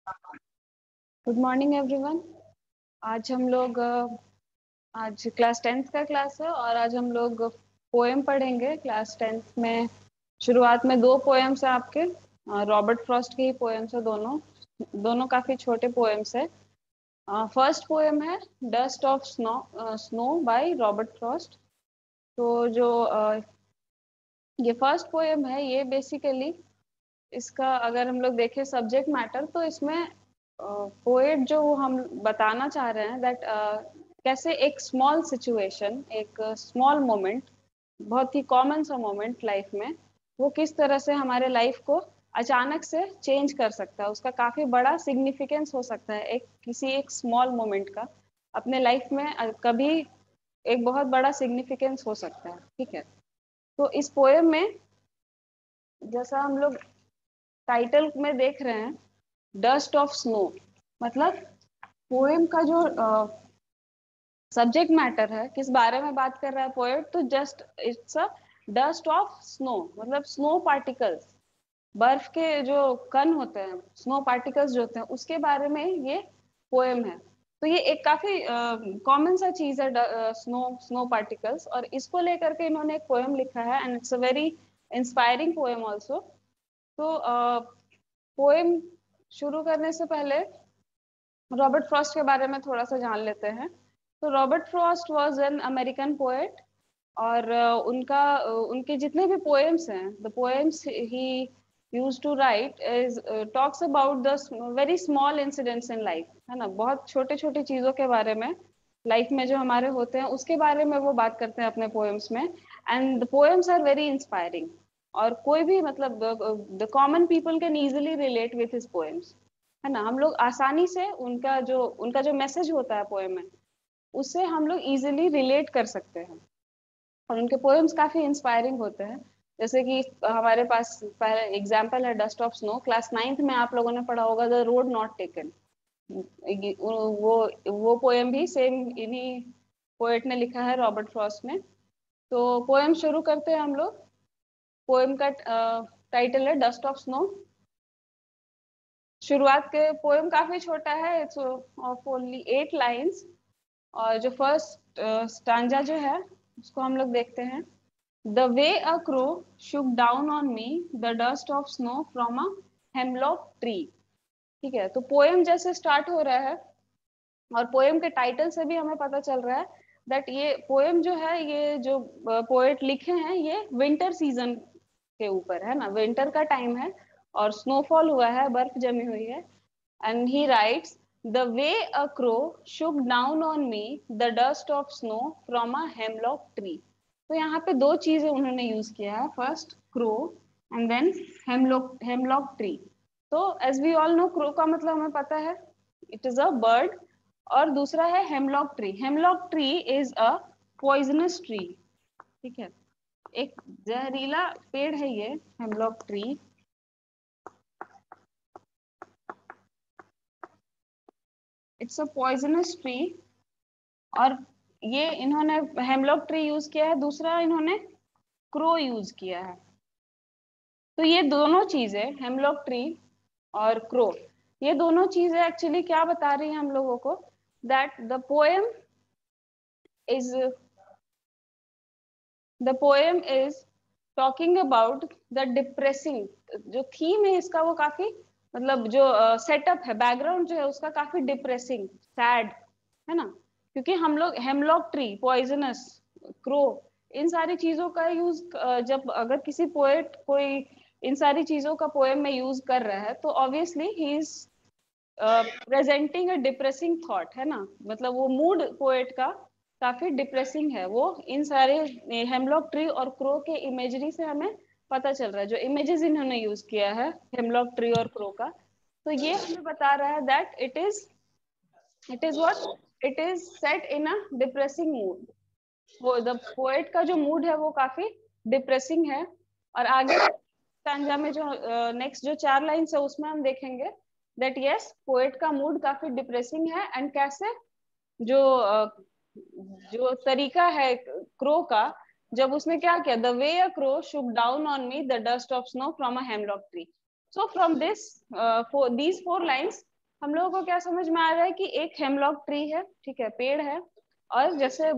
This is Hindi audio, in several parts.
Good morning everyone. आज हम लोग आज क्लास 10th का क्लास है और आज हम लोग पोएम पढ़ेंगे। क्लास 10th में शुरुआत में दो पोएम्स हैं आपके, रॉबर्ट फ्रॉस्ट के ही पोएम्स है। दोनों दोनों काफी छोटे पोएम्स है। फर्स्ट पोएम है dust of snow snow by Robert Frost. तो जो ये फर्स्ट पोएम है, ये बेसिकली इसका अगर हम लोग देखें सब्जेक्ट मैटर, तो इसमें पोएट जो हम बताना चाह रहे हैं दैट कैसे एक स्मॉल सिचुएशन, एक स्मॉल मोमेंट, बहुत ही कॉमन सा मोमेंट लाइफ में, वो किस तरह से हमारे लाइफ को अचानक से चेंज कर सकता है। उसका काफी बड़ा सिग्निफिकेंस हो सकता है, एक किसी एक स्मॉल मोमेंट का अपने लाइफ में कभी एक बहुत बड़ा सिग्निफिकेंस हो सकता है। ठीक है, तो इस पोएम में जैसा हम लोग टाइटल में देख रहे हैं, डस्ट ऑफ स्नो, मतलब पोएम का जो सब्जेक्ट मैटर है, किस बारे में बात कर रहा है पोएट, तो just it's a dust of snow, मतलब स्नो पार्टिकल्स, बर्फ के जो कण होते हैं, स्नो पार्टिकल्स जो होते हैं, उसके बारे में ये पोएम है। तो ये एक काफी कॉमन सा चीज है, स्नो स्नो पार्टिकल्स, और इसको लेकर के इन्होंने एक पोएम लिखा है and it's a very inspiring poem also. तो पोएम शुरू करने से पहले रॉबर्ट फ्रॉस्ट के बारे में थोड़ा सा जान लेते हैं। तो Robert Frost was an American poet, और उनके जितने भी पोएम्स हैं, the poems he used to write is talks about the very small incidents in life, है ना, बहुत छोटे छोटे चीजों के बारे में, लाइफ में जो हमारे होते हैं उसके बारे में वो बात करते हैं अपने पोएम्स में। And the poems are very inspiring, और कोई भी मतलब the common people can easily relate with his poems, है ना। हम लोग आसानी से उनका जो मैसेज होता है पोएम में, उससे हम लोग इजिली रिलेट कर सकते हैं, और उनके पोएम्स काफी इंस्पायरिंग होते हैं। जैसे कि हमारे पास पहले एग्जाम्पल है dust of snow. Class 9th में आप लोगों ने पढ़ा होगा द रोड नॉट टेकन। वो पोएम भी सेम इन्हीं पोएट ने लिखा है, रॉबर्ट फ्रॉस्ट ने। तो पोएम शुरू करते हैं हम लोग। पोएम का टाइटल है डस्ट ऑफ स्नो। शुरुआत के पोएम काफी छोटा है, इट्स ऑफ ओनली 8 लाइन्स। और जो फर्स्ट स्टांजा जो है उसको हम लोग देखते हैं। The way a crow shook down on me the dust of snow from a hemlock tree. ठीक है, तो पोएम जैसे स्टार्ट हो रहा है, और पोएम के टाइटल से भी हमें पता चल रहा है दैट ये पोएम जो है, ये जो पोएट लिखे हैं, ये विंटर सीजन के ऊपर है ना, विंटर का टाइम है और स्नोफॉल हुआ है, बर्फ जमी हुई है। And he writes, the way a crow shook down on me the dust of snow from a hemlock tree. तो यहाँ पे दो चीजें उन्होंने यूज किया है, first crow and then hemlock tree. तो as we all know, crow का मतलब हमें पता है, इट इज अ बर्ड, और दूसरा है hemlock tree. Hemlock tree is a poisonous tree. ठीक है, एक जहरीला पेड़ है ये hemlock tree. It's a poisonous tree, और ये इन्होंने हेमलॉक ट्री यूज किया है, दूसरा इन्होंने क्रो यूज किया है। तो ये दोनों चीजें, हेमलॉक ट्री और क्रो, ये दोनों चीजें एक्चुअली क्या बता रही हैं हम लोगों को, that is the poem is talking about the depressing, जो थीम है इसका वो काफी, मतलब जो सेटअप है, बैकग्राउंड जो है उसका काफी डिप्रेसिंग, सैड, है ना। क्योंकि हम लोग हेमलॉक ट्री, पॉइजनस, क्रो, इन सारी चीजों का यूज, जब अगर किसी पोएट कोई इन सारी चीजों का पोएम में यूज कर रहा है, तो obviously he is presenting a depressing thought, है ना। मतलब वो मूड पोएट का काफी डिप्रेसिंग है। वो इन सारे हेमलॉक ट्री और क्रो के इमेजरी से हमें पता चल रहा है, जो इमेजेस इन्होंने यूज किया है हेमलॉक ट्री और क्रो का। तो ये हमें बता रहा है that it is what it is set in a depressing mood. वो द पोएट का जो मूड है वो काफी डिप्रेसिंग है। और आगे स्टैंजा में जो नेक्स्ट जो 4 लाइन्स है उसमें हम देखेंगे दैट यस, पोएट का मूड काफी डिप्रेसिंग है, एंड कैसे जो जो तरीका है क्रो का, जब उसने क्या किया, the way a crow shook down on me the dust of snow from a hemlock tree. So from this, these 4 lines हम लोगों को क्या समझ में आ रहा है कि एक हेमलॉक ट्री है, ठीक है, पेड़ है, और जैसे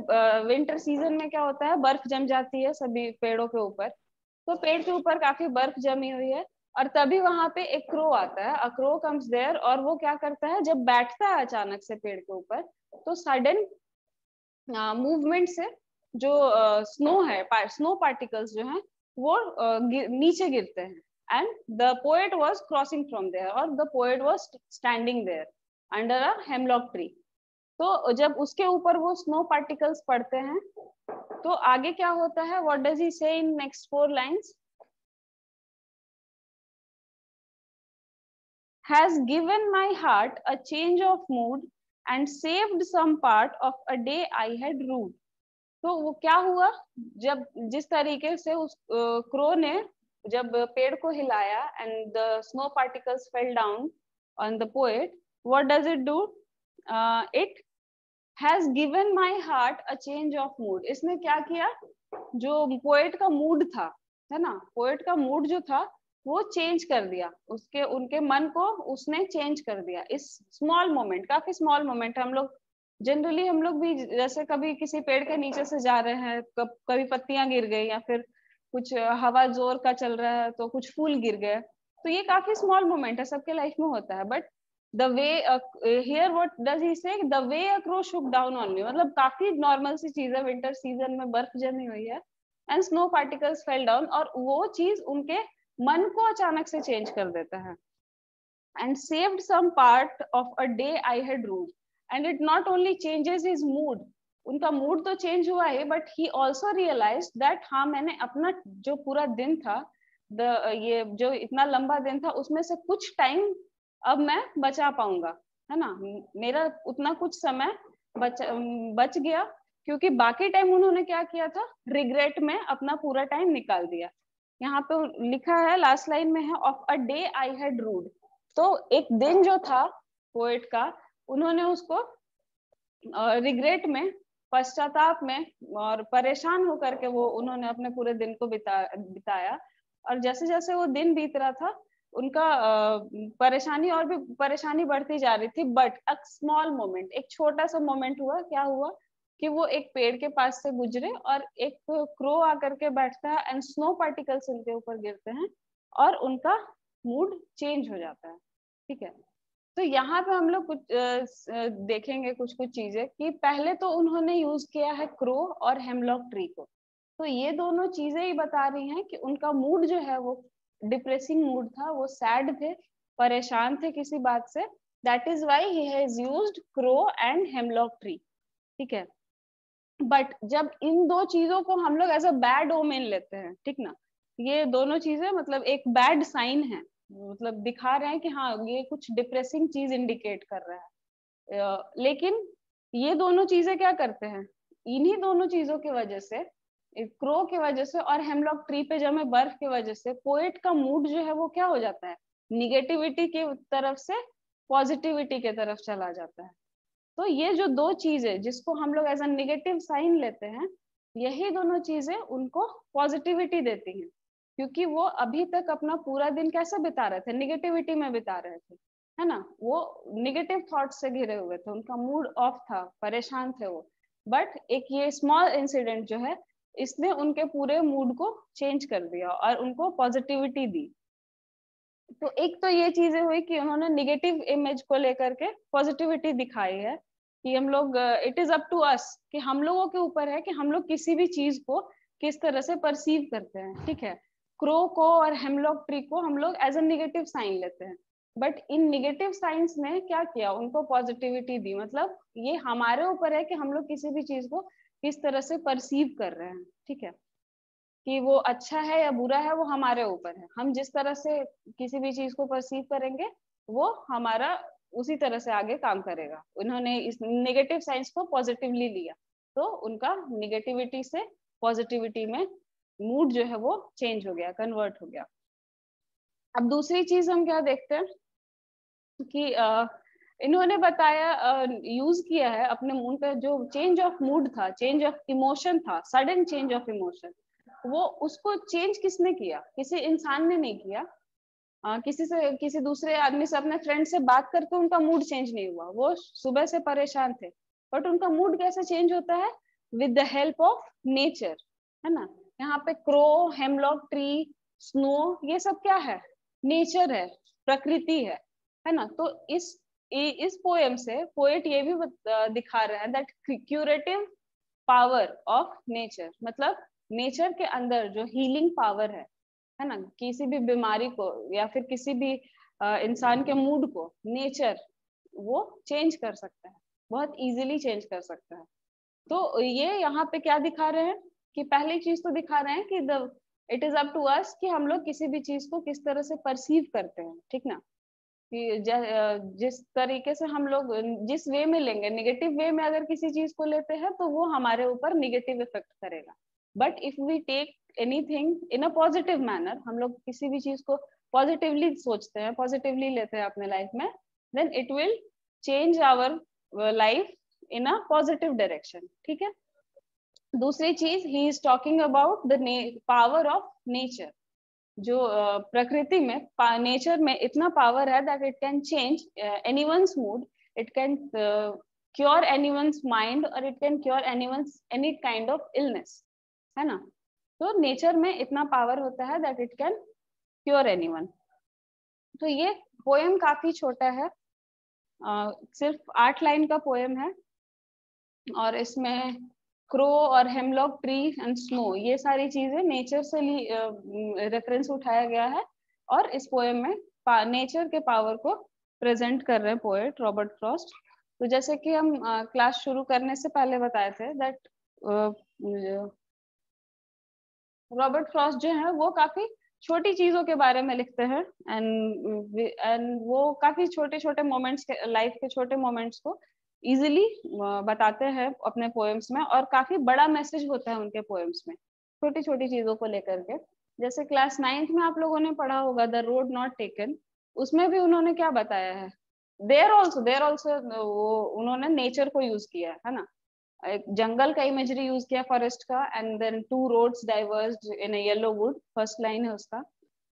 विंटर सीजन में क्या होता है, बर्फ जम जाती है सभी पेड़ों के ऊपर, तो पेड़ के ऊपर काफी बर्फ जमी हुई है, और तभी वहां पे एक क्रो आता है, अ क्रो कम्स देयर, और वो क्या करता है, जब बैठता है अचानक से पेड़ के ऊपर, तो सडन मूवमेंट से जो स्नो है, स्नो पार्टिकल्स जो हैं वो नीचे गिरते हैं, and the poet was crossing from there, और the poet was standing there under a hemlock tree. तो जब उसके ऊपर वो स्नो पार्टिकल्स पड़ते हैं, तो आगे क्या होता है, व्हाट डज ही से in next 4 lines? has given my heart a change of mood and saved some part of a day I had rued. तो वो क्या हुआ, जब जिस तरीके से उस क्रो ने जब पेड़ को हिलाया and the snow particles fell down on the poet, what does it do? It has given my heart a change of mood. इसने क्या किया, जो पोएट का मूड था, है ना, पोएट का मूड जो था वो चेंज कर दिया, उसके उनके मन को उसने चेंज कर दिया। इस स्मॉल मोमेंट, काफी स्मॉल मोमेंट, हम लोग जनरली हम लोग भी जैसे कभी किसी पेड़ के नीचे से जा रहे हैं, कभी पत्तियां गिर गई, या फिर कुछ हवा जोर का चल रहा है तो कुछ फूल गिर गए, तो ये काफी स्मॉल मोमेंट है, सबके लाइफ में होता है। But the way here what does he say, the way a crow shook down on me, मतलब काफी नॉर्मल सी चीज है, विंटर सीजन में बर्फ जमी हुई है and snow particles fell down, और वो चीज उनके मन को अचानक से चेंज कर देता है। And saved some part of a day I had ruled, and it not only changes his mood, उनका मूड तो चेंज हुआ है, but he also realise that हाँ, मैंने अपना जो पूरा दिन था, ये जो इतना लंबा दिन था, उसमें से कुछ टाइम अब मैं बचा पाऊंगा, है ना, मेरा उतना कुछ समय बच गया, क्योंकि बाकी टाइम उन्होंने क्या किया था, रिग्रेट में अपना पूरा टाइम निकाल दिया। यहाँ पे लिखा है, लास्ट लाइन में है, of a day I had rued, तो एक दिन जो था पोएट का, उन्होंने उसको रिग्रेट में, पश्चाताप में और परेशान होकर के वो उन्होंने अपने पूरे दिन को बिताया। और जैसे जैसे वो दिन बीत रहा था, उनका परेशानी और भी परेशानी बढ़ती जा रही थी, बट अ स्मॉल मोमेंट, एक छोटा सा मोमेंट हुआ, क्या हुआ कि वो एक पेड़ के पास से गुजरे और एक क्रो आकर के बैठता है एंड स्नो पार्टिकल्स उनके ऊपर गिरते हैं और उनका मूड चेंज हो जाता है। ठीक है, तो यहाँ पे हम लोग कुछ देखेंगे कुछ कुछ चीजें, कि पहले तो उन्होंने यूज किया है क्रो और हेमलॉक ट्री को, तो ये दोनों चीजें ही बता रही हैं कि उनका मूड जो है वो डिप्रेसिंग मूड था, वो सैड थे, परेशान थे किसी बात से, that is why he has used crow and hemlock tree. ठीक है, बट जब इन दो चीजों को हम लोग एज अ बैड ओमेन लेते हैं, ठीक ना, ये दोनों चीजें मतलब एक बैड साइन है, मतलब दिखा रहे हैं कि हाँ, ये कुछ डिप्रेसिंग चीज इंडिकेट कर रहा है, लेकिन ये दोनों चीजें क्या करते हैं, इन्हीं दोनों चीजों की वजह से, क्रो की वजह से और हेमलॉक ट्री पे जमे बर्फ की वजह से, पोएट का मूड जो है वो क्या हो जाता है, निगेटिविटी की तरफ से पॉजिटिविटी की तरफ चला जाता है। तो ये जो दो चीजें जिसको हम लोग एज अ नेगेटिव साइन लेते हैं, यही दोनों चीजें उनको पॉजिटिविटी देती हैं, क्योंकि वो अभी तक अपना पूरा दिन कैसे बिता रहे थे, निगेटिविटी में बिता रहे थे, है ना, वो निगेटिव थॉट्स से घिरे हुए थे, उनका मूड ऑफ था, परेशान थे वो। बट एक ये स्मॉल इंसिडेंट जो है, इसने उनके पूरे मूड को चेंज कर दिया और उनको पॉजिटिविटी दी। तो एक तो ये चीजें हुई कि उन्होंने निगेटिव इमेज को लेकर के पॉजिटिविटी दिखाई है, कि हम लोग, it is up to us, कि हम लोगों के ऊपर है कि हम लोग किसी भी चीज को किस तरह से परसीव करते हैं। ठीक है, क्रो को और हेमलॉक ट्री को हम लोग एज अ निगेटिव साइन लेते हैं, बट इन निगेटिव साइंस ने क्या किया, उनको पॉजिटिविटी दी, मतलब ये हमारे ऊपर है कि हम लोग किसी भी चीज को किस तरह से परसीव कर रहे हैं। ठीक है, कि वो अच्छा है या बुरा है वो हमारे ऊपर है, हम जिस तरह से किसी भी चीज को परसीव करेंगे वो हमारा उसी तरह से आगे काम करेगा। उन्होंने इस नेगेटिव साइंस को पॉजिटिवली लिया, तो उनका नेगेटिविटी से पॉजिटिविटी में मूड जो है वो चेंज हो गया, कन्वर्ट हो गया। अब दूसरी चीज हम क्या देखते हैं कि इन्होंने बताया, यूज किया है अपने मूड का, जो चेंज ऑफ मूड था, चेंज ऑफ इमोशन था, सडन चेंज ऑफ इमोशन, वो उसको चेंज किसने किया, किसी इंसान ने नहीं किया, किसी दूसरे आदमी से, अपने फ्रेंड से बात करके उनका मूड चेंज नहीं हुआ, वो सुबह से परेशान थे, बट उनका मूड कैसे चेंज होता है? With the help of nature, है ना। यहाँ पे क्रो, हेमलॉक ट्री, स्नो, ये सब क्या है? नेचर है, प्रकृति है ना। तो इस पोएम से पोएट ये भी दिखा रहे हैं that curative power of nature, मतलब नेचर के अंदर जो हीलिंग पावर है ना, किसी भी बीमारी को या फिर किसी भी इंसान के मूड को नेचर वो चेंज कर सकता है, बहुत इजीली चेंज कर सकता है। तो ये यहाँ पे क्या दिखा रहे हैं कि पहली चीज तो दिखा रहे हैं कि it is up to us कि हम लोग किसी भी चीज को किस तरह से परसीव करते हैं, ठीक ना। कि जिस तरीके से हम लोग जिस वे में लेंगे, नेगेटिव वे में अगर किसी चीज को लेते हैं तो वो हमारे ऊपर नेगेटिव इफेक्ट करेगा। But if we take anything in a positive manner, हम लोग किसी भी चीज को पॉजिटिवली सोचते हैं, पॉजिटिवली लेते हैं अपने लाइफ में, then it will change our life in a positive direction, ठीक है। दूसरी चीज, he is talking about the power of nature. जो प्रकृति में, नेचर में इतना पावर है that it can change anyone's mood, it can cure anyone's mind, और it can cure anyone's any kind of illness, है ना। तो नेचर में इतना पावर होता है that it can cure anyone. तो ये पोएम काफी छोटा है, सिर्फ 8 लाइन का पोएम है, और इसमें क्रो और हेमलॉक ट्री एंड स्नो, ये सारी चीजें नेचर से रेफरेंस उठाया गया है, और इस पोएम में नेचर के पावर को प्रेजेंट कर रहे हैं पोएट रॉबर्ट फ्रॉस्ट। तो जैसे कि हम क्लास शुरू करने से पहले बताए थे दैट रॉबर्ट फ्रॉस्ट जो है वो काफी छोटी चीजों के बारे में लिखते हैं, एंड वो काफी छोटे छोटे मोमेंट्स के, लाइफ के छोटे मोमेंट्स को इजीली बताते हैं अपने पोएम्स में, और काफी बड़ा मैसेज होता है उनके पोएम्स में छोटी छोटी चीजों को लेकर के। जैसे क्लास 9th में आप लोगों ने पढ़ा होगा द रोड नॉट टेकन, उसमें भी उन्होंने क्या बताया है? देयर ऑल्सो वो उन्होंने नेचर को यूज किया है ना, एक जंगल का इमेजरी यूज किया, फॉरेस्ट का, and then 2 roads diverged in a yellow wood, first line है उसका।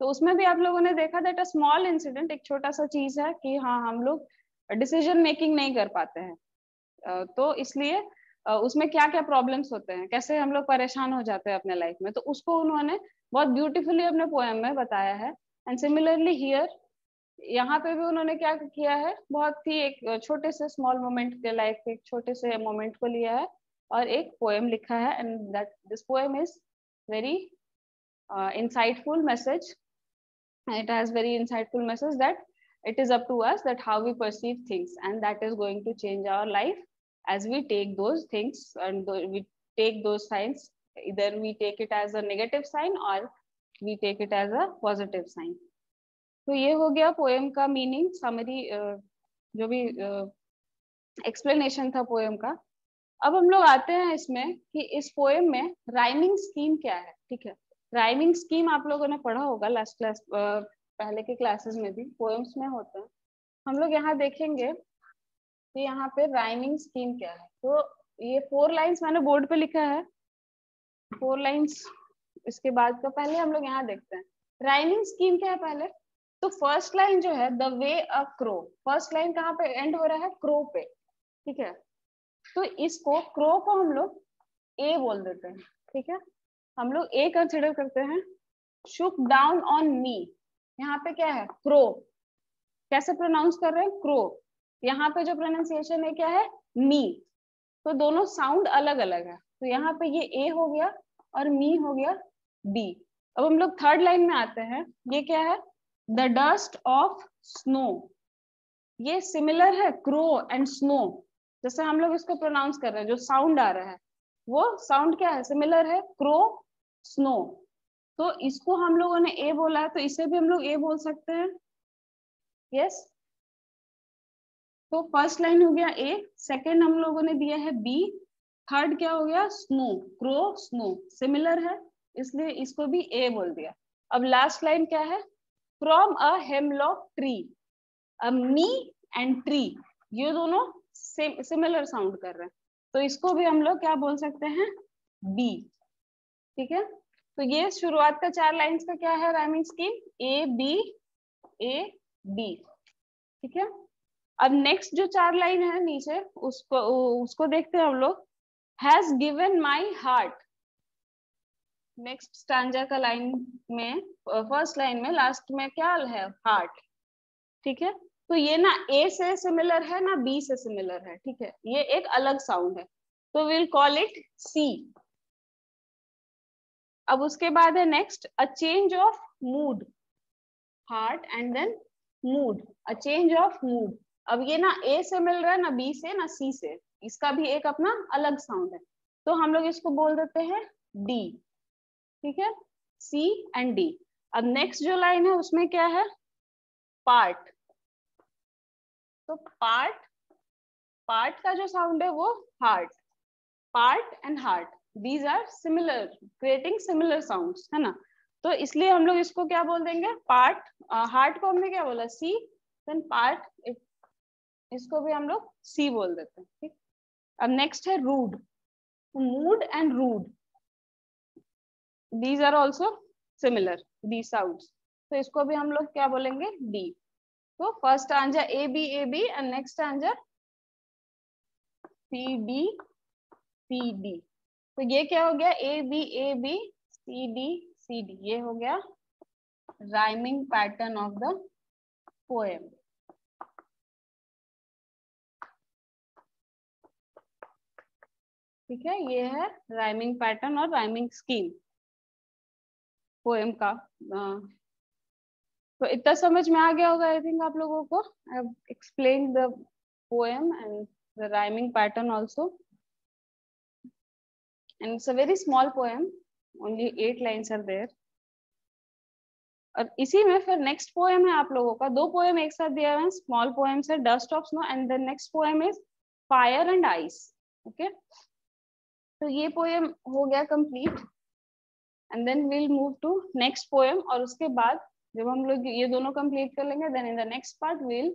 तो उसमें भी आप लोगों ने देखा दैट अ स्मॉल इंसिडेंट, एक छोटा सा चीज है कि हाँ हम लोग डिसीजन मेकिंग नहीं कर पाते हैं, तो इसलिए उसमें क्या क्या प्रॉब्लम्स होते हैं, कैसे हम लोग परेशान हो जाते हैं अपने लाइफ में, तो उसको उन्होंने बहुत ब्यूटीफुली अपने पोएम में बताया है। एंड सिमिलरली हियर, यहाँ पे भी उन्होंने क्या किया है, बहुत ही एक छोटे से स्मॉल मोमेंट के, लाइफ के एक छोटे से मोमेंट को लिया है और एक पोएम लिखा है, and that this poem is very insightful message. It has very insightful message that it is up to us that how we perceive things, and that is going to change our life as we take those things and we take those signs, either we take it as a negative sign or we take it as a positive sign. तो ये हो गया पोएम का मीनिंग, समरी, जो भी एक्सप्लेनेशन था पोएम का। अब हम लोग आते हैं इसमें कि इस पोएम में राइमिंग स्कीम क्या है, ठीक है। राइमिंग स्कीम आप लोगों ने पढ़ा होगा लास्ट क्लास, पहले के क्लासेस में भी पोएम्स में होते हैं। हम लोग यहाँ देखेंगे कि यहाँ पे राइमिंग स्कीम क्या है। तो ये 4 लाइन्स मैंने बोर्ड पे लिखा है, 4 लाइन्स, इसके बाद का पहले हम लोग यहाँ देखते हैं राइमिंग स्कीम क्या है पहले। तो फर्स्ट लाइन जो है the way a crow, first line कहाँ पे एंड हो रहा है? क्रो पे, ठीक है। तो इसको, क्रो को हम लोग ए बोल देते हैं, ठीक है, हम लोग ए कंसिडर करते हैं। शुक डाउन ऑन मी, यहाँ पे क्या है? क्रो। कैसे प्रोनाउंस कर रहे हैं? क्रो। यहाँ पे जो प्रोनाउंसिएशन है क्या है? मी। तो दोनों साउंड अलग अलग है, तो यहाँ पे ये ए हो गया और मी हो गया बी। अब हम लोग थर्ड लाइन में आते हैं, ये क्या है? The dust of snow. ये सिमिलर है क्रो एंड स्नो, जैसे हम लोग इसको प्रोनाउंस कर रहे हैं, जो साउंड आ रहा है वो साउंड क्या है? सिमिलर है, क्रो, स्नो। तो इसको हम लोगों ने ए बोला है, तो इसे भी हम लोग ए बोल सकते हैं, यस। तो फर्स्ट लाइन हो गया ए, सेकेंड हम लोगों ने दिया है बी, थर्ड क्या हो गया? स्नो, क्रो, स्नो, सिमिलर है इसलिए इसको भी ए बोल दिया। अब लास्ट लाइन क्या है? From a hemlock tree, me and tree, ये दोनों सिमिलर साउंड कर रहे हैं, तो इसको भी हम लोग क्या बोल सकते हैं? बी, ठीक है। तो ये शुरुआत का 4 लाइन्स का क्या है rhyming scheme? A B A B, ठीक है। अब नेक्स्ट जो 4 लाइन है नीचे उसको देखते हैं हम लोग। Has given my heart, next stanza का लाइन में, फर्स्ट लाइन में लास्ट में क्या है, हार्ट, ठीक है। तो ये ना ए से सिमिलर है ना बी से सिमिलर है, ठीक है, ये एक अलग साउंड है, तो विल कॉल इट सी। अब उसके बाद है next a change of mood, heart and then mood, a change of mood. अब ये ना ए से मिल रहा है ना बी से ना सी से, इसका भी एक अपना अलग साउंड है, तो हम लोग इसको बोल देते हैं डी, ठीक है, सी एंड डी। अब नेक्स्ट जो लाइन है उसमें क्या है, पार्ट, तो पार्ट, पार्ट का जो साउंड है वो heart, part and heart, these are similar, creating similar sounds, है ना। तो इसलिए हम लोग इसको क्या बोल देंगे, पार्ट, हार्ट को हमने क्या बोला, सी, देन पार्ट, इसको भी हम लोग सी बोल देते हैं, ठीक। अब नेक्स्ट है rude, mood and rude, these are also similar, the sounds, तो इसको भी हम लोग क्या बोलेंगे, डी। तो first answer A B and next answer C D. तो ये क्या हो गया, ए बी सी डी, ये हो गया rhyming pattern of the poem. ठीक है, ये है राइमिंग पैटर्न और राइमिंग स्कीम पोएम का। तो इतना समझ में आ गया होगा आई थिंक आप लोगों को। I have explained the poem and the rhyming pattern also, and it's a very small poem, only 8 lines are there। और इसी में फिर नेक्स्ट पोएम है आप लोगों का, 2 पोएम एक साथ दिया हुआ है, स्मॉल पोएम्स है dust of snow and the next poem is fire and ice, okay. तो ये पोएम हो गया complete and then will move to next poem, और उसके बाद जब हम लोग ये दोनों कंप्लीट कर लेंगे then in the next part will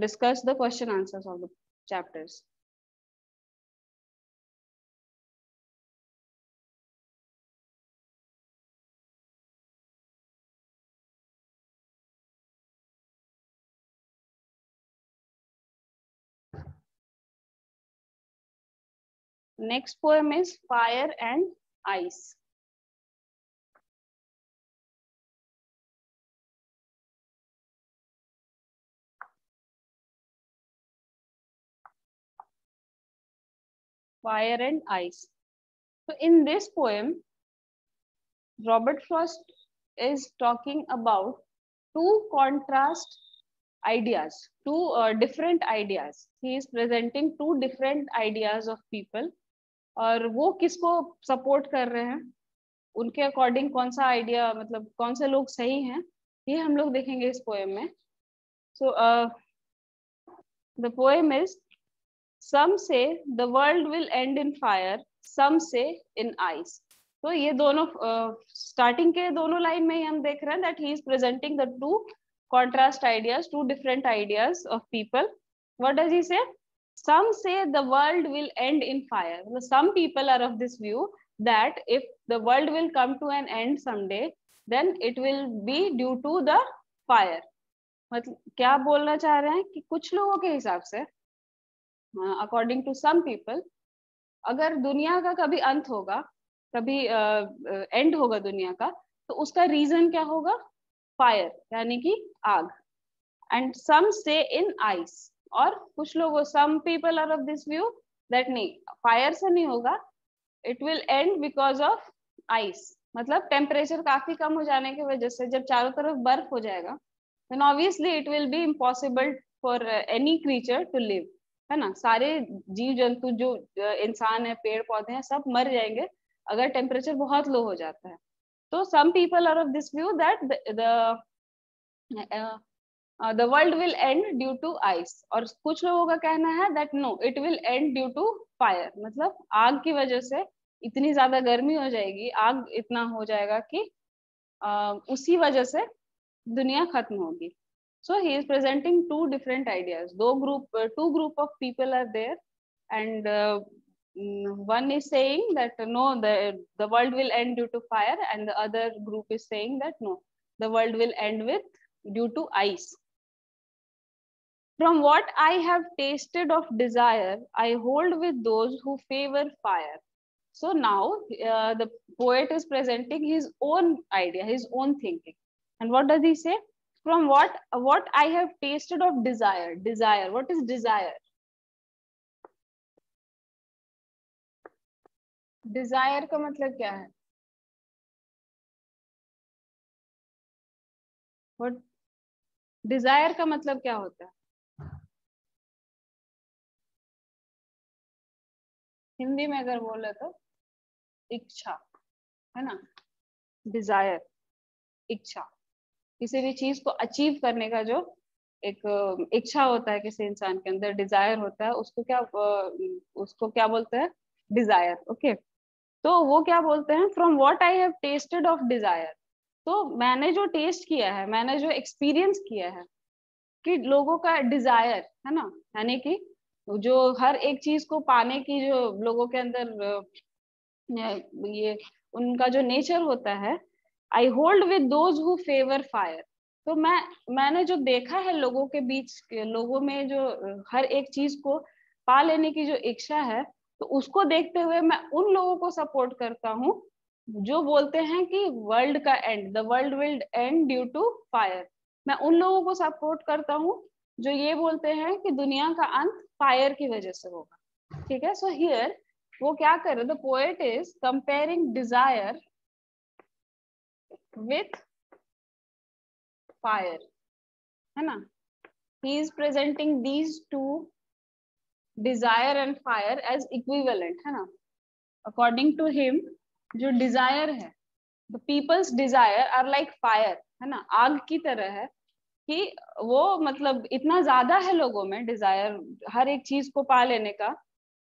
discuss the question answers of the chapters. Next poem is Fire and Ice. Fire and Ice. So in this poem, Robert Frost is talking about two contrast ideas, two different ideas. He is presenting two different ideas of people. और वो किसको सपोर्ट कर रहे हैं, उनके अकॉर्डिंग कौन सा आइडिया, मतलब कौन से लोग सही हैं, ये हम लोग देखेंगे इस पोएम में। So the poem is some say the world will end in fire, some say in ice। तो ये दोनों स्टार्टिंग के दोनों लाइन में ही हम देख रहे हैं that he is presenting the two contrast ideas, two different ideas of people। What does he say? Some say the world will end in fire। Some people are of this view that if the world will come to an end someday, then it will be due to the fire। मतलब क्या बोलना चाह रहे हैं कि कुछ लोगों के हिसाब से, अकॉर्डिंग टू सम पीपल, अगर दुनिया का कभी अंत होगा, कभी एंड होगा दुनिया का, तो उसका रीजन क्या होगा, फायर, यानी कि आग। एंड सम से इन आइस, और कुछ लोगों, some people are of this view that नहीं, फायर से नहीं होगा, it will end because of ice. मतलब टेम्परेचर काफी कम हो जाने की वजह से जब चारों तरफ बर्फ हो जाएगा, then obviously it will be impossible for any creature to live, है ना। सारे जीव जंतु जो इंसान है, पेड़ पौधे हैं, सब मर जाएंगे अगर टेम्परेचर बहुत लो हो जाता है। तो some people are of this view that the world will end due to ice, और कुछ लोगों का कहना है that no, it will end due to fire। मतलब आग की वजह से इतनी ज्यादा गर्मी हो जाएगी, आग इतना हो जाएगा कि उसी वजह से दुनिया खत्म होगी। So he is presenting two different ideas. Two group of people are there, and one is saying that no, the world will end due to fire, and the other group is saying that no, the world will end with due to ice. From what I have tasted of desire, I hold with those who favor fire. So now the poet is presenting his own idea, his own thinking. And what does he say? From what I have tasted of desire. Desire. What is desire? Desire का मतलब क्या है? What desire का मतलब क्या होता है? हिंदी में अगर बोले तो इच्छा, है ना? डिजायर, इच्छा, किसी भी चीज को अचीव करने का जो एक इच्छा होता है किसी इंसान के अंदर, डिजायर होता है, उसको क्या बोलते हैं? डिजायर. ओके. तो वो क्या बोलते हैं? From what I have tested of desire. तो मैंने जो टेस्ट किया है, मैंने जो एक्सपीरियंस किया है कि लोगों का डिजायर, है ना, यानी कि जो हर एक चीज को पाने की जो लोगों के अंदर ये उनका जो नेचर होता है, I hold with those who favour fire. तो मैंने जो देखा है लोगों के बीच, लोगों में जो हर एक चीज को पा लेने की जो इच्छा है, तो उसको देखते हुए मैं उन लोगों को सपोर्ट करता हूँ जो बोलते हैं कि वर्ल्ड का end, the world will end due to fire. मैं उन लोगों को सपोर्ट करता हूँ जो ये बोलते हैं कि दुनिया का अंत फायर की वजह से होगा. ठीक है. सो हियर वो क्या कर रहे, the poet is comparing desire with fire, है ना? He is presenting these two, desire and fire, as equivalent, है ना? अकॉर्डिंग टू हिम जो डिजायर है, the peoples desire are like fire, है ना, आग की तरह है. कि वो मतलब इतना ज्यादा है लोगों में डिजायर हर एक चीज को पा लेने का,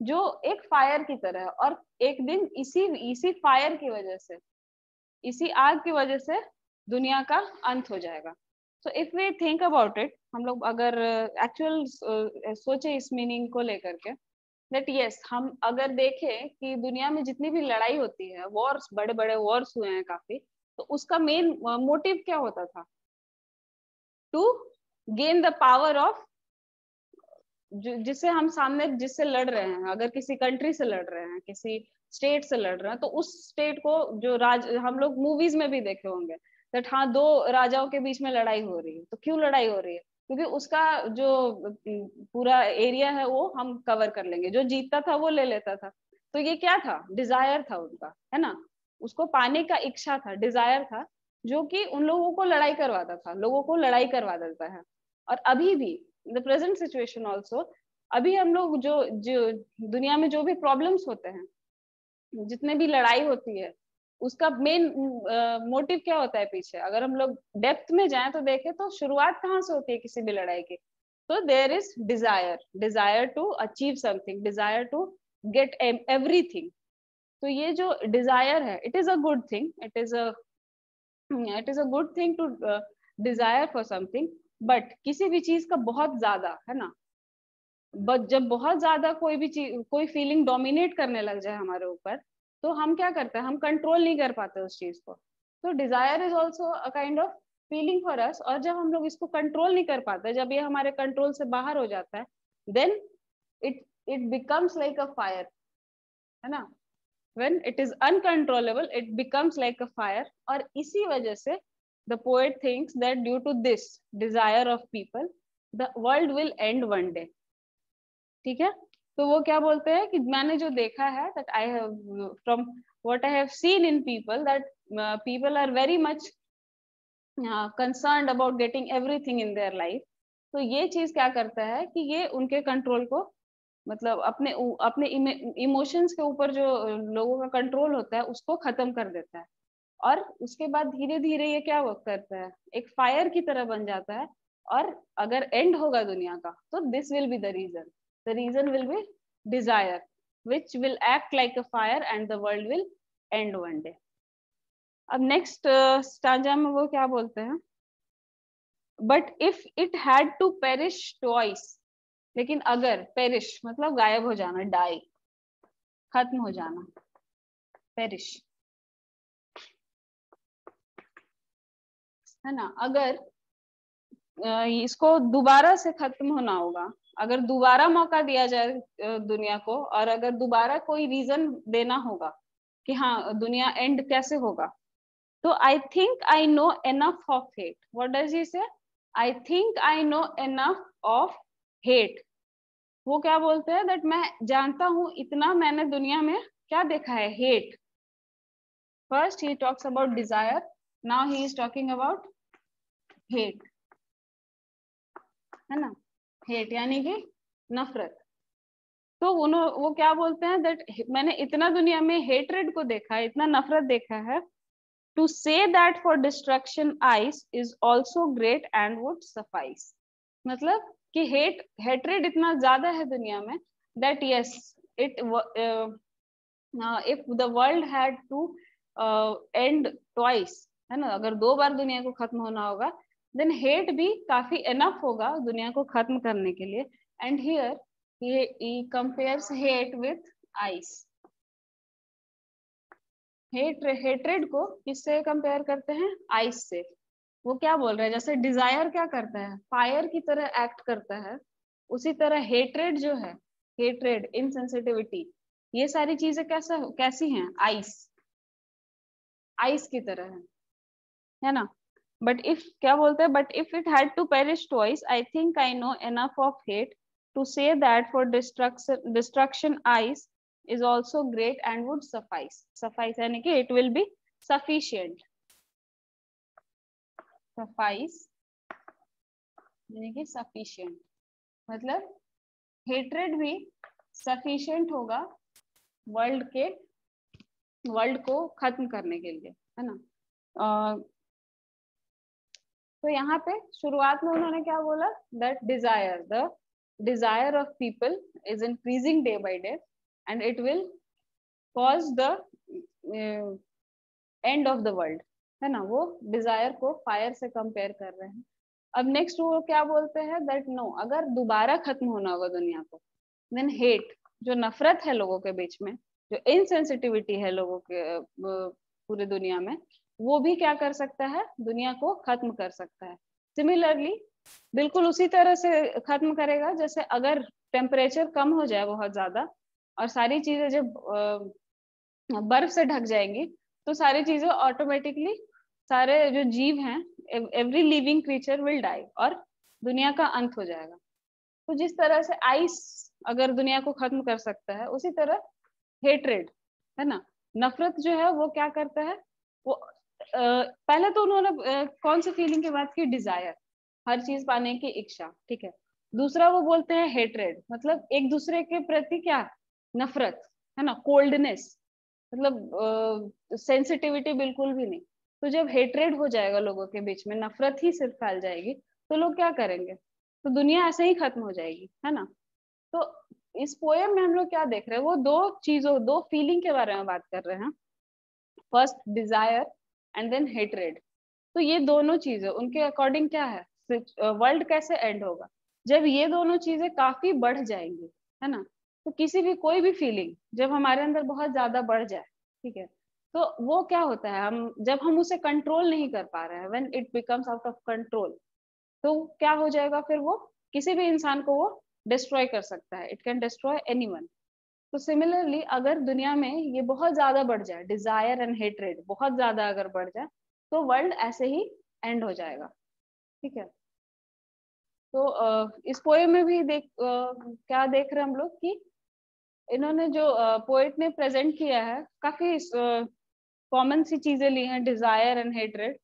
जो एक फायर की तरह है. और एक दिन इसी इसी फायर की वजह से, इसी आग की वजह से दुनिया का अंत हो जाएगा. So if we think about it, हम लोग अगर एक्चुअल सोचे इस मीनिंग को लेकर के, दैट यस, हम अगर देखें कि दुनिया में जितनी भी लड़ाई होती है, वॉर्स, बड़े बड़े वॉर्स हुए हैं काफी, तो उसका मेन मोटिव क्या होता था? To gain the power of, जिससे हम सामने जिससे लड़ रहे हैं, अगर किसी कंट्री से लड़ रहे हैं, किसी स्टेट से लड़ रहे हैं, तो उस स्टेट को जो हम लोग मूवीज में भी देखे होंगे दैट हाँ, दो राजाओं के बीच में लड़ाई हो रही है. तो क्यों लड़ाई हो रही है? क्योंकि उसका जो पूरा एरिया है वो हम कवर कर लेंगे, जो जीतता था वो ले लेता था. तो ये क्या था? डिजायर था उनका, है ना? उसको पाने का इच्छा था, डिजायर था, जो कि उन लोगों को लड़ाई करवाता था, लोगों को लड़ाई करवा देता है. और अभी भी द प्रेजेंट सिचुएशन ऑल्सो, अभी हम लोग जो दुनिया में जो भी प्रॉब्लम्स होते हैं, जितने भी लड़ाई होती है, उसका मेन मोटिव क्या होता है पीछे? अगर हम लोग डेप्थ में जाएं तो देखें तो शुरुआत कहाँ से होती है किसी भी लड़ाई की? तो there is desire, desire to achieve something, desire to get everything. तो ये जो डिजायर है, it is a good thing, it is a good thing to desire for something. But किसी भी चीज का बहुत ज्यादा, है ना, बट जब बहुत ज्यादा कोई भी चीज, कोई फीलिंग डोमिनेट करने लग जाए हमारे ऊपर, तो हम क्या करते हैं? हम कंट्रोल नहीं कर पाते उस चीज को. तो desire is also a kind of feeling for us. और जब हम लोग इसको कंट्रोल नहीं कर पाते, जब ये हमारे कंट्रोल से बाहर हो जाता है, then it it becomes like a fire, है ना? when it is uncontrollable, it becomes like a fire. और इसी वजह से the poet thinks that due to this desire of people, the world will end one day. ठीक है. तो वो क्या बोलते हैं कि मैंने जो देखा है, that I have, from what I have seen in people, that people are very much concerned about getting everything in their life. तो ये चीज क्या करता है कि ये उनके कंट्रोल को, मतलब अपने अपने इमोशंस के ऊपर जो लोगों का कंट्रोल होता है उसको खत्म कर देता है. और उसके बाद धीरे धीरे ये क्या वर्क करता है? एक फायर की तरह बन जाता है. और अगर एंड होगा दुनिया का, तो this will be the reason will be desire, which will act like a fire and the world will end one day. अब नेक्स्ट स्टांजा में वो क्या बोलते हैं? But if it had to perish twice. लेकिन अगर, पेरिश मतलब गायब हो जाना, डाई, खत्म हो जाना, पेरिश, है ना? अगर इसको दोबारा से खत्म होना होगा, अगर दोबारा मौका दिया जाए दुनिया को, और अगर दोबारा कोई रीजन देना होगा कि हाँ दुनिया एंड कैसे होगा, तो I think I know enough of hate. What does he say? I think I know enough of hate. वो क्या बोलते हैं? दैट मैं जानता हूं इतना, मैंने दुनिया में क्या देखा है, hate. First he talks about desire, now he is talking about hate, है ना। हेट यानी कि नफरत। तो वो क्या बोलते हैं? दैट मैंने इतना दुनिया में हेट्रेड को देखा है, इतना नफरत देखा है, to say that for destruction ice is also great and would suffice. मतलब कि हेट्रेड इतना ज्यादा है दुनिया में, that yes it if the world had to end twice, है ना, अगर 2 बार दुनिया को खत्म होना होगा, देन हेट भी काफी एनफ होगा दुनिया को खत्म करने के लिए। And here he compares hate with ice। Hatred को किससे कंपेयर करते हैं? आइस से। वो क्या बोल रहे हैं? जैसे डिजायर क्या करता है, फायर की तरह एक्ट करता है, उसी तरह हेट्रेड जो है, हेट्रेड, इनसेंसिटिविटी, ये सारी चीजें कैसी हैं? आइस, आइस की तरह है ना। बट इफ क्या बोलते हैं? But if it had to perish twice, I think I know enough of hate to say that for destruction ice is also great and would suffice। suffice यानी कि it will be sufficient। suffice यानी कि sufficient, मतलब hatred भी sufficient होगा वर्ल्ड को खत्म करने के लिए, है ना। तो यहाँ पे शुरुआत में उन्होंने क्या बोला? That the desire of people is increasing day by day and it will cause the end of the world, है ना। वो डिजायर को फायर से कंपेयर कर रहे हैं। अब नेक्स्ट वो क्या बोलते हैं? दैट नो, अगर दोबारा खत्म होना होगा दुनिया को, देन हेट, जो नफरत है लोगों के बीच में, जो इनसेंसिटिविटी है लोगों के पूरी दुनिया में, वो भी क्या कर सकता है? दुनिया को खत्म कर सकता है। सिमिलरली बिल्कुल उसी तरह से खत्म करेगा जैसे अगर टेम्परेचर कम हो जाए बहुत ज्यादा और सारी चीजें जब बर्फ से ढक जाएंगी, तो सारी चीजें ऑटोमेटिकली, सारे जो जीव हैं, every living creature will die, और दुनिया का अंत हो जाएगा। तो जिस तरह से आइस अगर दुनिया को खत्म कर सकता है, उसी तरह हेट्रेड, है ना, नफरत जो है वो क्या करता है? वो पहले तो उन्होंने कौन सी फीलिंग की बात की? डिजायर, हर चीज पाने की इच्छा, ठीक है। दूसरा वो बोलते हैं हेट्रेड, मतलब एक दूसरे के प्रति क्या? नफरत, है ना, कोल्डनेस, मतलब सेंसिटिविटी बिल्कुल भी नहीं। तो जब हेट्रेड हो जाएगा लोगों के बीच में, नफरत ही सिर्फ फैल जाएगी, तो लोग क्या करेंगे? तो दुनिया ऐसे ही खत्म हो जाएगी, है ना। तो इस पोएम में हम लोग क्या देख रहे हैं? वो दो फीलिंग के बारे में बात कर रहे हैं। First desire and then hatred. तो ये दोनों चीजें उनके अकॉर्डिंग क्या है? वर्ल्ड कैसे एंड होगा? जब ये दोनों चीजें काफी बढ़ जाएंगी, है ना। तो किसी भी कोई भी फीलिंग जब हमारे अंदर बहुत ज्यादा बढ़ जाए, ठीक है, तो वो क्या होता है? जब हम उसे कंट्रोल नहीं कर पा रहे हैं, when it becomes out of control, तो क्या हो जाएगा? फिर वो किसी भी इंसान को वो डिस्ट्रॉय कर सकता है। It can destroy anyone. तो सिमिलरली अगर दुनिया में ये बहुत ज्यादा बढ़ जाए, डिजायर एंड हेट्रेड बहुत ज्यादा अगर बढ़ जाए, तो वर्ल्ड ऐसे ही एंड हो जाएगा, ठीक है। तो इस पोएम में भी क्या देख रहे हैं हम लोग कि इन्होंने जो पोएट ने प्रेजेंट किया है, काफी कॉमन सी चीजें ली हैं, डिजायर एंड हेट्रेड,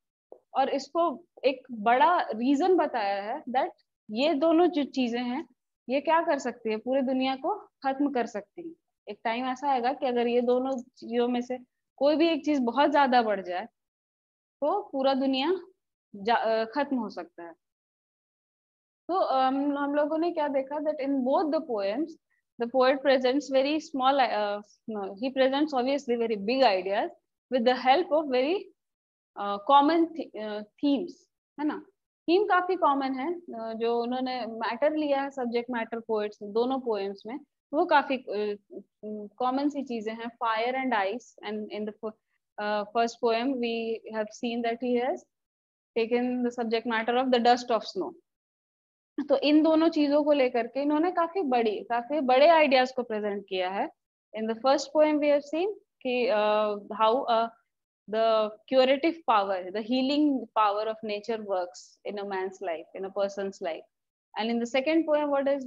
और इसको एक बड़ा रीजन बताया है दैट ये दोनों जो चीजें हैं, ये क्या कर सकती है? पूरी दुनिया को खत्म कर सकती है। एक टाइम ऐसा आएगा कि अगर ये दोनों चीजों में से कोई भी एक चीज बहुत ज्यादा बढ़ जाए, तो पूरा दुनिया खत्म हो सकता है। तो हम लोगों ने क्या देखा? That in both the poems the poet presents very small no, he presents obviously very big ideas with the help of very common themes, है ना। थीम काफी कॉमन है, जो उन्होंने मैटर लिया है, सब्जेक्ट मैटर पोएट्स दोनों पोएम्स में, वो काफी कॉमन सी चीजें हैं। Fire and ice, and in the first poem we have seen that he has taken the subject matter of the dust of snow. तो इन दोनों चीजों को लेकर के इन्होंने काफी बड़े आइडियाज को प्रेजेंट किया है. In the first poem we have seen कि how the curative power, the healing power of nature works in a man's life, in a person's life. And in the second poem, what have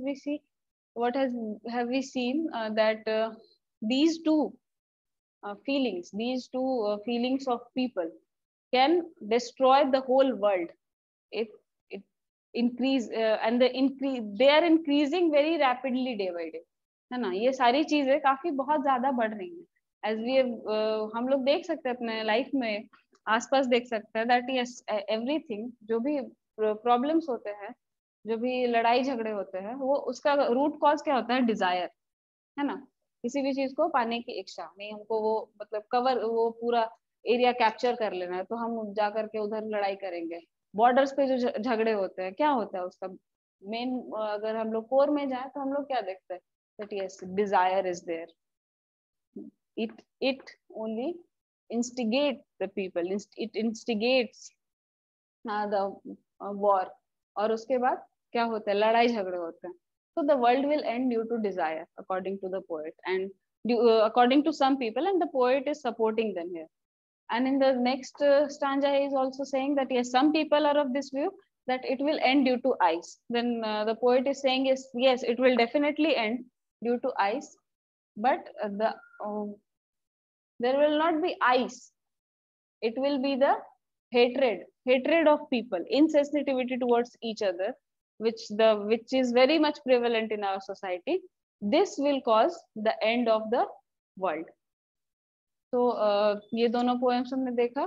we seen that these two feelings of people can destroy the whole world if it increase and they are increasing very rapidly day by day, है ना. ये सारी चीजें काफी बहुत ज्यादा बढ़ रही हैं. एज वी हम लोग देख सकते हैं अपने लाइफ में आसपास देख सकते हैं दैट यस एवरीथिंग, जो भी प्रॉब्लम्स होते हैं, जो भी लड़ाई झगड़े होते हैं, वो उसका रूट कॉज क्या होता है? डिजायर, है ना. किसी भी चीज को पाने की इच्छा नहीं, हमको वो मतलब वो पूरा एरिया कैप्चर कर लेना है, तो हम जा करके उधर लड़ाई करेंगे. बॉर्डर्स पे जो झगड़े होते हैं, क्या होता है उसका मेन? अगर हम लोग कोर में जाए तो हम लोग क्या देखते हैं? That yes desire is there. it only instigate the people, it instigates the war. और उसके बाद क्या होता है? लड़ाई झगड़े होते हैं. so the world will end due to desire according to the poet and according to some people, and the poet is supporting them here. And in the next stanza he is also saying that yes, some people are of this view that it will end due to ice. Then the poet is saying yes, it will definitely end due to ice, but there will not be ice, it will be the hatred of people, insensitivity towards each other, which is very much prevalent in our society. This will cause the end of the world. तो ये दोनों पोएम्स हमने देखा.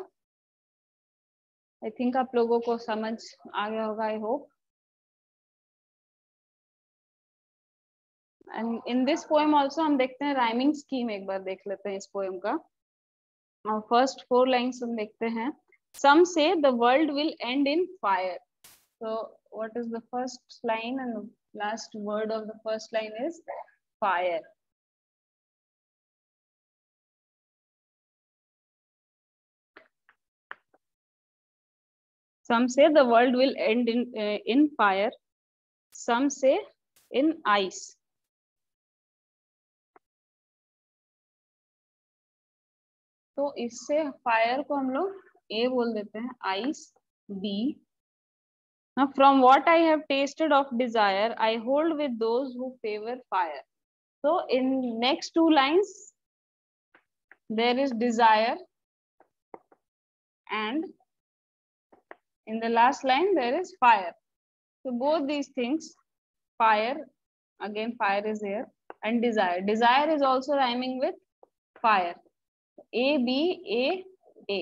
आई थिंक आप लोगों को समझ आ गया होगा, I hope. And in this poem also हम देखते हैं राइमिंग स्कीम, एक बार देख लेते हैं इस पोएम का. फर्स्ट 4 लाइन्स हम देखते हैं. Some say the world will end in fire. So what is the first line and the last word of the first line is fire. Some say the world will end in fire. Some say in ice. तो इससे फायर को हम लोग ए बोल देते हैं, ice B. Now, from what I have tasted of desire, I hold with those who favor fire. So in next 2 lines, there is desire, and in the last line there is fire. So both these things, fire, again fire is here, and desire. Desire is also rhyming with fire. A B A,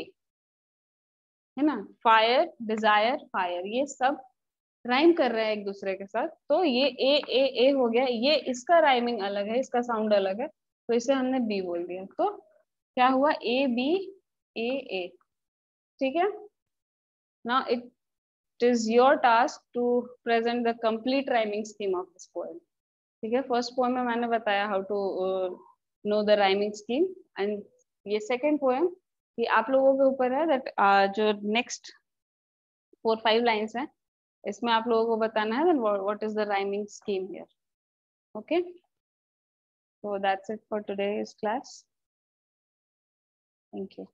है ना. फायर, डिजायर, फायर, ये सब राइम कर रहे हैं एक दूसरे के साथ. तो ये ए हो गया. ये इसका राइमिंग अलग है, इसका साउंड अलग है, तो इसे हमने बी बोल दिया. तो क्या हुआ? ए बी ए. ठीक है. Now it is your task to present the complete rhyming scheme of this poem. ठीक है. फर्स्ट पोएम में मैंने बताया how to know the rhyming scheme, and ये सेकेंड पोएम ये आप लोगों के ऊपर है that जो नेक्स्ट 4-5 लाइन्स हैं इसमें आप लोगों को बताना है what is the rhyming scheme here. Okay, so that's it for today's class. Thank you.